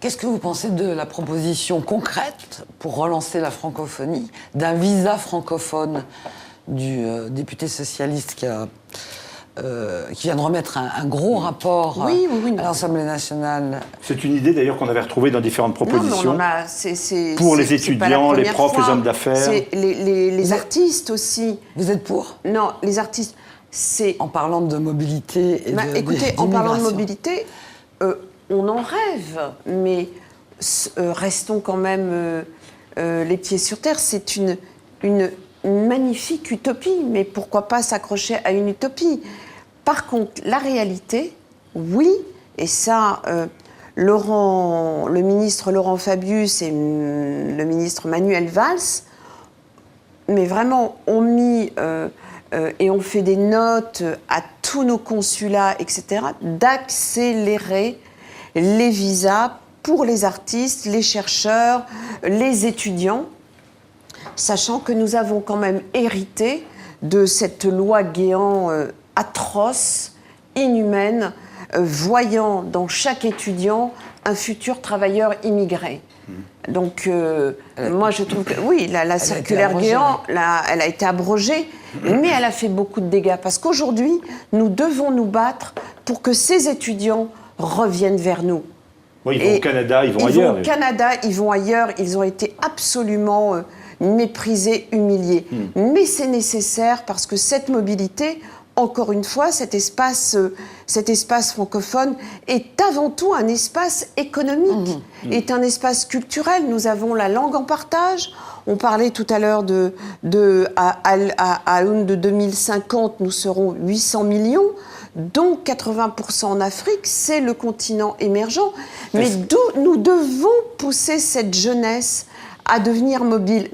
Qu'est-ce que vous pensez de la proposition concrète pour relancer la francophonie d'un visa francophone du député socialiste qui vient de remettre un gros rapport à l'Assemblée nationale? C'est une idée d'ailleurs qu'on avait retrouvée dans différentes propositions. Non, pour les étudiants, les profs, les hommes d'affaires. Les artistes aussi. Vous êtes pour? Non, les artistes, c'est... En parlant de mobilité et écoutez, en parlant de mobilité, on en rêve, mais restons quand même les pieds sur terre. C'est une magnifique utopie, mais pourquoi pas s'accrocher à une utopie? Par contre, la réalité, oui, et ça, le ministre Laurent Fabius et le ministre Manuel Valls, mais vraiment, ont mis et ont fait des notes à tous nos consulats, etc., d'accélérer les visas pour les artistes, les chercheurs, les étudiants, sachant que nous avons quand même hérité de cette loi Guéant atroce, inhumaine, voyant dans chaque étudiant un futur travailleur immigré. Donc, moi, je trouve que, oui, la circulaire Guéant, elle a été abrogée, mais elle a fait beaucoup de dégâts. Parce qu'aujourd'hui, nous devons nous battre pour que ces étudiants reviennent vers nous. Oui, ils vont au Canada, ils vont ailleurs. Ils vont au Canada, ils vont ailleurs. Ils ont été absolument méprisés, humiliés. Mais c'est nécessaire parce que cette mobilité, encore une fois, cet espace francophone est avant tout un espace économique, est un espace culturel. Nous avons la langue en partage. On parlait tout à l'heure à l'aune de 2050, nous serons 800 millions, dont 80% en Afrique, c'est le continent émergent. Mais nous devons pousser cette jeunesse à devenir mobile.